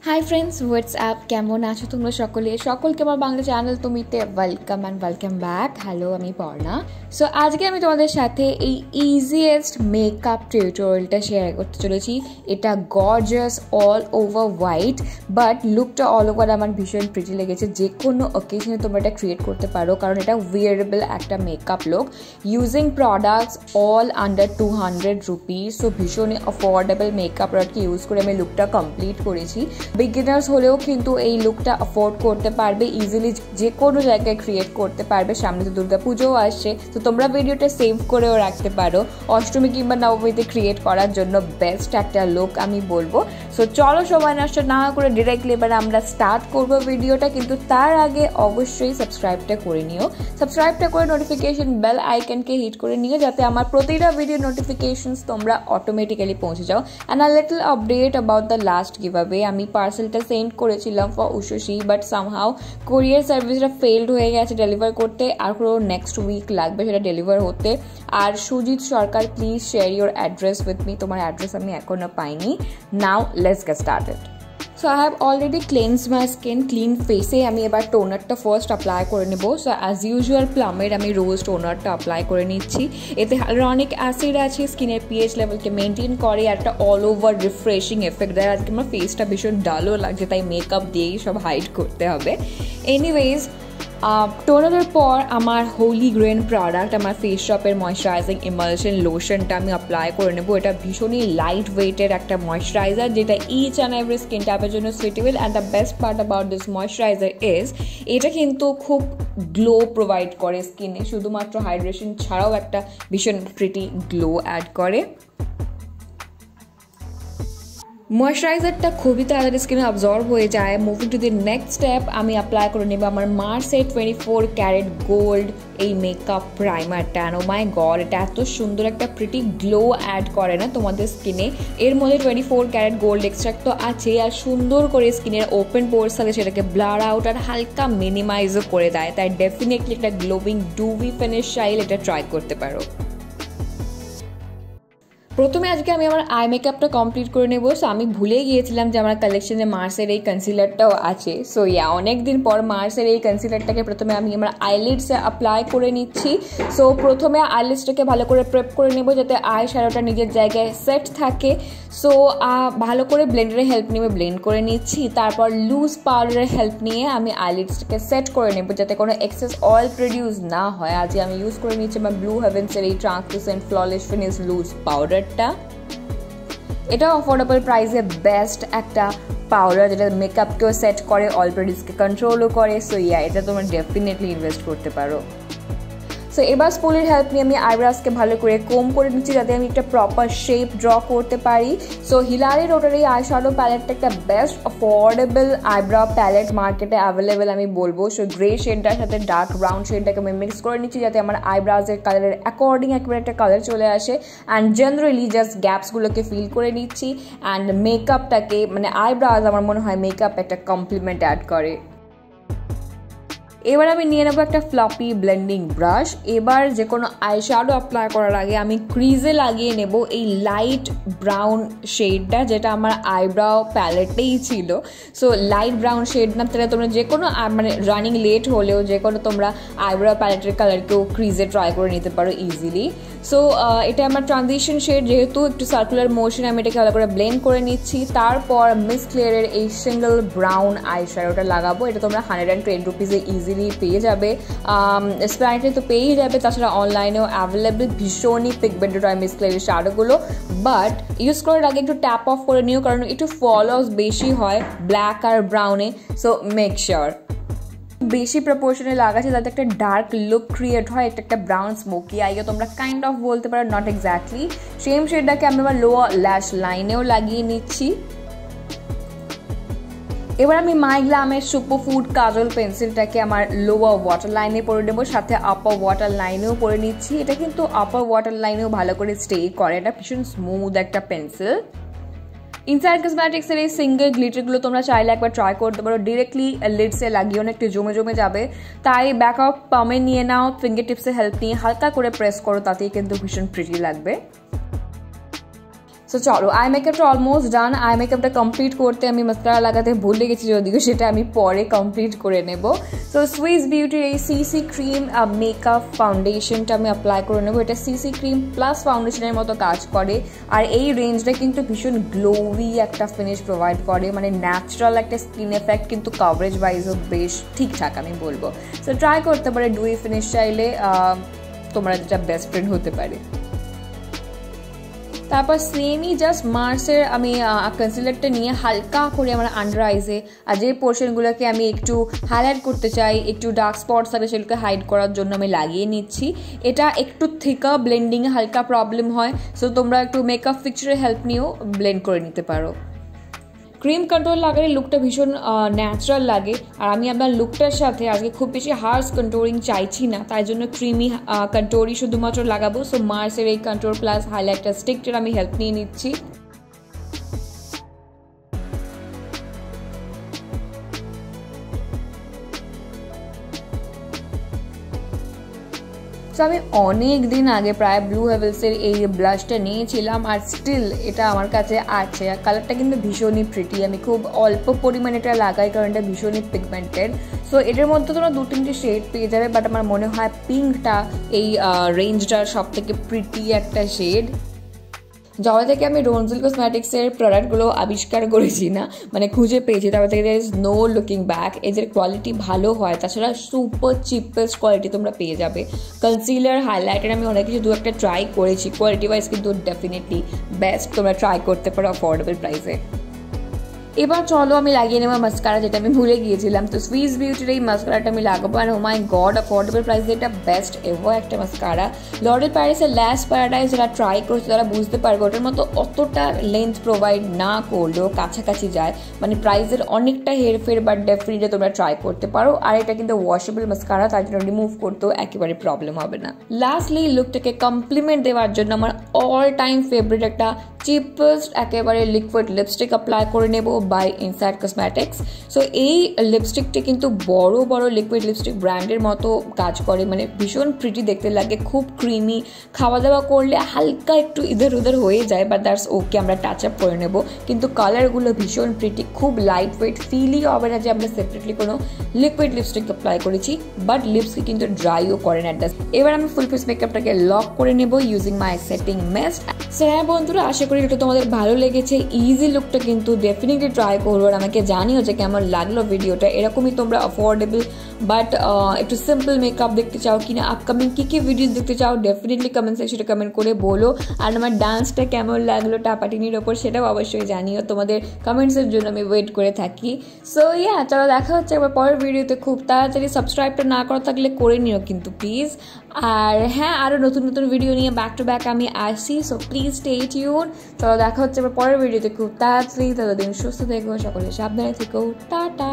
Hi friends, what's up? কেমন আছো তোমরা সকলকে আমার বাংলা চ্যানেল তুমিতে welcome and welcome back. Hello, আমি পর্ণা। সো আজকে আমি তোমাদের সাথে এই ইজিয়েস্ট মেকআপ টিউটোরিয়ালটা শেয়ার করতে চলেছি। এটা gorgeous all over white, but লুকটা অল ওভার আমার ভীষণ প্রিটি লেগেছে। যে কোনো অকেশনে তোমরা এটা ক্রিয়েট করতে পারো, কারণ এটা ওয়্যারেবল একটা makeup look using products all under 200 rupees. So ভীষণই অ্যাফোর্ডেবল মেকআপ প্রোডাক্টকে ইউজ করে আমি লুকটা কমপ্লিট করেছি। বিগিনার্স হলেও কিন্তু এই লুকটা অ্যাফোর্ড করতে পারবে, ইজিলি যে কোনো জায়গায় ক্রিয়েট করতে পারবে। সামনে তো দুর্গা পুজোও আসছে, তো তোমরা ভিডিওটা সেভ করেও রাখতে পারো অষ্টমী কিংবা নবমীতে ক্রিয়েট করার জন্য বেস্ট একটা লুক আমি বলবো। সো চলো সময় নষ্ট না করে ডিরেক্টলি এবার আমরা স্টার্ট করবো ভিডিওটা, কিন্তু তার আগে অবশ্যই সাবস্ক্রাইবটা করে নিও। সাবস্ক্রাইবটা করে নোটিফিকেশন বেল আইকনকে হিট করে নিও, যাতে আমার প্রতিটা ভিডিও নোটিফিকেশনস তোমরা অটোমেটিক্যালি পৌঁছে যাও। And a little update about the last giveaway. আমি পার্সেলটা সেন্ড করেছিলাম ফর উশোশি, বাট সামহাউ কোরিয়ার সার্ভিসটা ফেলড হয়ে গেছে ডেলিভার করতে, আর পুরো নেক্সট উইক লাগবে সেটা ডেলিভার হতে। আর Sujit Sarkar, please share your address with me. তোমার অ্যাড্রেস আমি এখনো পাইনি। Now let's get started. So I have already cleanse my skin. Clean ফেসে আমি এবার টোনারটা ফার্স্ট অ্যাপ্লাই করে নেবো। সো অ্যাজ ইউজুয়াল প্লামের আমি রোজ টোনারটা অ্যাপ্লাই করে নিচ্ছি। এতে হাইলুরনিক অ্যাসিড আছে, স্কিনের পিএইচ লেভেলকে মেনটেন করে, আর একটা অল ওভার রিফ্রেশিং এফেক্ট দেয়। আজকে আমার ফেসটা ভীষণ ডালও লাগছে, তাই মেকআপ দিয়েই সব হাইড করতে হবে। এনিওয়েজ, টোনারের পর আমার হোলি গ্রেন প্রোডাক্ট, আমার ফেস শপের ময়শ্চারাইজিং ইমালশন লোশনটা আমি অ্যাপ্লাই করে নেবো। এটা ভীষণই লাইট ওয়েটের একটা ময়শ্চারাইজার, যেটা ইচ অ্যান্ড এভরি স্কিন টাইপের জন্য suitable. And the best part about this moisturiser is এটা কিন্তু খুব গ্লো প্রোভাইড করে স্কিনে, শুধুমাত্র হাইড্রেশন ছাড়াও একটা ভীষণ প্রিটি গ্লো অ্যাড করে। ময়শ্চারাইজারটা খুবই তাড়াতাড়ি স্কিনে অবজর্ভ হয়ে যায়। Moving to the next step, আমি অ্যাপ্লাই করে নেব আমার মার্সের 24 ক্যারেট গোল্ড এই মেকআপ প্রাইমারটা। অ্যান্ড ও মাই গড, এটা এত সুন্দর একটা প্রিটি গ্লো অ্যাড করে না তোমাদের স্কিনে। এর মধ্যে 24 ক্যারেট গোল্ড এক্সট্রাক্ট তো আছে, আর সুন্দর করে স্কিনের ওপেন পোর্স থাকে সেটাকে ব্লার আউট আর হালকা মিনিমাইজও করে দেয়। তাই ডেফিনেটলি একটা গ্লোবিং ডুভি ফিনিশ চাইলে এটা ট্রাই করতে পারো। প্রথমে আজকে আমি আমার আই মেকআপটা কমপ্লিট করে নেবো। সো আমি ভুলে গিয়েছিলাম যে আমার কালেকশনে মার্সের এই কনসিলারটাও আছে। সো অনেকদিন পর মার্সের এই কনসিলারটাকে প্রথমে আমি আমার আইলিডসে অ্যাপ্লাই করে নিচ্ছি। সো প্রথমে আইলিডসটাকে ভালো করে প্রেপ করে নেবো, যাতে আই শ্যাডোটা নিজের জায়গায় সেট থাকে। সো ভালো করে ব্লেন্ডারের হেল্প নিয়ে ব্লেন্ড করে নিচ্ছি। তারপর লুজ পাউডারের হেল্প নিয়ে আমি আইলিডসটাকে সেট করে নেবো, যাতে কোনো এক্সেস অয়েল প্রডিউস না হয়। আজকে আমি ইউজ করে নিচ্ছি আমার ব্লু হেভেন্সের এই translucent flawless finish loose powder. এটা অ্যাফোর্ডেবল প্রাইসে বেস্ট একটা পাউডার, যেটা মেকআপকেও সেট করে, অয়েল প্রডিউসকে কন্ট্রোলও করে। সো এটা তোমরা ডেফিনেটলি ইনভেস্ট করতে পারো। সো এবার স্পুলের হেল্প নিয়ে আমি আইব্রাসকে ভালো করে কোম করে নিচ্ছি, যাতে আমি একটা প্রপার শেপ ড্র করতে পারি। সো হিলারি রোডার এই আইশ্যাডো প্যালেটটা একটা বেস্ট অ্যাফোর্ডেবল আইব্রাও প্যালেট মার্কেটে অ্যাভেলেবেল আমি বলবো। সো গ্রে শেডটার সাথে ডার্ক ব্রাউন শেডটাকে আমি মিক্স করে নিচ্ছি, যাতে আমার আইব্রাউজের কালারের অ্যাকর্ডিং একেবারে একটা কালার চলে আসে। অ্যান্ড জেনারেলি জাস্ট গ্যাপসগুলোকে ফিল করে নিচ্ছি। অ্যান্ড মেকআপটাকে মানে আইব্রাউজ আমার মনে হয় মেকআপ একটা কমপ্লিমেন্ট অ্যাড করে। এবার আমি নিয়ে নেবো একটা ফ্লপি ব্লেন্ডিং ব্রাশ। এবার যে কোনো আইশ্যাডো অ্যাপ্লাই করার আগে আমি ক্রিজে লাগিয়ে নেব এই লাইট ব্রাউন শেডটা, যেটা আমার আইব্রাও প্যালেটেই ছিল। সো লাইট ব্রাউন শেড না, তাহলে তোমরা যে কোনো মানে রানিং লেট হলেও যে কোনো তোমরা আইব্রাও প্যালেটের কালারকেও ক্রিজে ট্রাই করে নিতে পারো ইজিলি। সো এটা আমার ট্রানজিশন শেড, যেহেতু একটু সার্কুলার মোশন, আমি এটাকে ভালো করে ব্লেন্ড করে নিচ্ছি। তারপর মিস ক্লিয়ারের এই সিঙ্গল ব্রাউন আইশ্যাডোটা লাগাবো। এটা তোমরা 110 রুপিসে ইজিলি পেয়ে যাবে, স্প্রাইটে তো পেয়েই যাবে, তাছাড়া অনলাইনেও অ্যাভেলেবেল। ভীষণই পিগমেন্টেড হয় মিস ক্লিয়ারের শ্যাডোগুলো, বাট ইউজ করার আগে একটু ট্যাপ অফ করে নিও, কারণ একটু ফল অফ বেশি হয় ব্ল্যাক আর ব্রাউনে। সো মেক শিওর বেশি প্রপোর্শনে লাগাচ্ছে, যাতে একটা ডার্ক লুক ক্রিয়েট হয়, একটা ব্রাউন স্মোকি আইকে তোমরা কাইন্ড অফ বলতে পারো, নট এক্স্যাক্টলি। সেম শেডটাকে আমি আমার লোয়ার ল্যাশ লাইনেও লাগিয়ে নিচ্ছি। এবার আমি মাই গ্ল্যামের সুপারফুড কাজল পেন্সিলটাকে আমার লোয়ার ওয়াটার লাইনে পরে নেবো, সাথে আপার ওয়াটার লাইনেও পরে নিচ্ছি। এটা কিন্তু আপার ওয়াটার লাইনেও ভালো করে স্টে করে, এটা ভীষণ স্মুথ একটা পেন্সিল। ইনসাইড কসমেটিক্সের এই সিঙ্গেল গ্লিটারগুলো তোমরা চাইলে একবার ট্রাই করতে পারো। ডিরেক্টলি লিডসে লাগিয়ে অনেকটা জমে জমে যাবে, তাই ব্যাক অফ পামে নিয়ে নাও, ফিঙ্গার টিপসের হেল্প নিয়ে হালকা করে প্রেস করো, তাতেই কিন্তু ভীষণ প্রিটি লাগবে। সো চলো আই মেকআপটা অলমোস্ট ডান। আই মেকআপটা কমপ্লিট করতে আমি মাস্কারা লাগাতে ভুলে গেছি, যদিও সেটা আমি পরে কমপ্লিট করে নেব। সো সুইস বিউটির এই সিসি ক্রিম মেকআপ ফাউন্ডেশনটা আমি অ্যাপ্লাই করে নেবো। এটা সিসি ক্রিম প্লাস ফাউন্ডেশনের মতো কাজ করে, আর এই রেঞ্জটা কিন্তু ভীষণ গ্লোই একটা ফিনিশ প্রোভাইড করে, মানে ন্যাচারাল একটা স্কিন এফেক্ট, কিন্তু কভারেজ ওয়াইজও বেশ ঠিকঠাক আমি বলবো। সো ট্রাই করতে পারে ডুই ফিনিশ চাইলে, তোমরা যেটা বেস্ট ফ্রেন্ড হতে পারে। তারপর সেমই জাস্ট মার্সের আমি কনসিলারটা নিয়ে হালকা করে আমার আন্ডার আইজে আর যে পোর্শনগুলোকে আমি একটু হাইলাইট করতে চাই, একটু ডার্ক স্পটস থাকে সেগুলোকে হাইড করার জন্য আমি লাগিয়ে নিচ্ছি। এটা একটু থিকার ব্লেন্ডিংয়ে হালকা প্রবলেম হয়, সো তোমরা একটু মেকআপ ফিক্সচারের হেল্প নিয়েও ব্লেন্ড করে নিতে পারো। ক্রিম কন্ট্রোল লাগালে লুকটা ভীষণ ন্যাচারাল লাগে, আর আমি আপনার লুকটার সাথে আজকে খুব বেশি হার্শ কন্ট্রোলিং চাইছি না, তাই জন্য ক্রিমি কন্ট্রোলই শুধুমাত্র লাগাবো। সো মার্সের এই কন্ট্রোল প্লাস হাইলাইটার স্টিকটার আমি হেল্প নিয়ে নিচ্ছি। সো আমি অনেক দিন আগে প্রায় ব্লু হেভেলসের এই ব্লাশটা নিয়েছিলাম, আর স্টিল এটা আমার কাছে আছে। আর কালারটা কিন্তু ভীষণই প্রিটি, আমি খুব অল্প পরিমাণে এটা লাগাই কারণ এটা ভীষণই পিগমেন্টেড। সো এটার মধ্যে তোমরা 2-3টে শেড পেয়ে যাবে, বাট আমার মনে হয় পিঙ্কটা এই রেঞ্জটার সব থেকে প্রিটি একটা শেড। যবে থেকে আমি রোনজিল কসমেটিক্সের প্রোডাক্টগুলো আবিষ্কার করেছি না, মানে খুঁজে পেয়েছি, তারপর থেকে there is no looking back. এদের কোয়ালিটি ভালো হয়, তাছাড়া সুপার চিপেস্ট কোয়ালিটি তোমরা পেয়ে যাবে। কনসিলার হাইলাইটার আমি অনেক কিছু 2-একটা ট্রাই করেছি, কোয়ালিটি ওয়াইজ কিন্তু ডেফিনেটলি বেস্ট, তোমরা ট্রাই করতে পারো অ্যাফোর্ডেবল প্রাইসে। এবার চলো আমি লাগিয়ে নেবো মাস্কারা, যেটা আমি ভুলে গিয়েছিলাম। তো সুইস বিউটির এই মাস্কারাটা আমি লাগাবো, আর ও মাই গড অ্যাফোর্ডেবল প্রাইসে এটা বেস্ট এভার একটা মাস্কারা। লরেল প্যারিসের ল্যাশ প্যারাডাইজ যারা ট্রাই করছে তারা বুঝতে পারবে, ওটার মতো অতটা লেন্থ প্রোভাইড না করলেও কাছাকাছি যায়, মানে প্রাইসের অনেকটা হেরফের, বাট ডেফিনেটলি তোমরা ট্রাই করতে পারো। আর এটা কিন্তু ওয়াশেবল মাস্কারা, তার জন্য রিমুভ করতেও একেবারে প্রবলেম হবে না। লাস্টলি লুকটাকে কমপ্লিমেন্ট দেওয়ার জন্য আমার অল টাইম ফেভারিট একটা চিপেস্ট একেবারে লিকুইড লিপস্টিক অ্যাপ্লাই করে নেব বাই ইনসাইড কসমেটিক্স। সো এই লিপস্টিকটা কিন্তু বড় বড় লিকুইড লিপস্টিক ব্র্যান্ডের মতো কাজ করে, মানে ভীষণ প্রিটি দেখতে লাগে, খুব ক্রিমি, খাওয়া দাওয়া করলে হালকা একটু ইধার উধার হয়ে যায়, বাট দ্যাটস ওকে, আমরা টাচ আপ করে নেব। কিন্তু কালারগুলো ভীষণ প্রিটি, খুব লাইট ওয়েট, ফিলই হবে না যে আমরা সেপারেটলি কোনো লিকুইড লিপস্টিক অ্যাপ্লাই করেছি, বাট লিপসকে কিন্তু ড্রাইও করে না। এবার আমি ফুল ফেস মেকআপটাকে লক করে নেব ইউজিং মাই সেটিং মিস্ট। সো হ্যাঁ বন্ধুরা, আশা করি এটা তোমাদের ভালো লেগেছে। ইজি লুকটা কিন্তু ডেফিনেটলি ট্রাই করবো, আর আমাকে জানিও যে কেমন লাগলো ভিডিওটা। এরকমই তোমরা অ্যাফোর্ডেবল বাট একটু সিম্পল মেকআপ দেখতে চাও কিনা, আপকামিং কী ভিডিওস দেখতে চাও, ডেফিনেটলি কমেন্ট সেকশনে কমেন্ট করে বলো। আর আমার ডান্সটা কেমন লাগলো টাপাটিনির ওপর সেটাও অবশ্যই জানিও, তোমাদের কমেন্টসের জন্য আমি ওয়েট করে থাকি। সো ইয়া, চলো দেখা হচ্ছে আবার পরের ভিডিওতে। খুব তাড়াতাড়ি সাবস্ক্রাইবটা না করা থাকলে করে নিও কিন্তু প্লিজ। আর হ্যাঁ, আরও নতুন নতুন ভিডিও নিয়ে ব্যাক টু ব্যাক আমি আসি, সো প্লিজ স্টে টিউন। চলো দেখা হচ্ছে আবার পরের ভিডিওতে খুব তাড়াতাড়ি। ততদিন সুস্থ থেকো, সকলে সাবধানে থেকো, টাটা।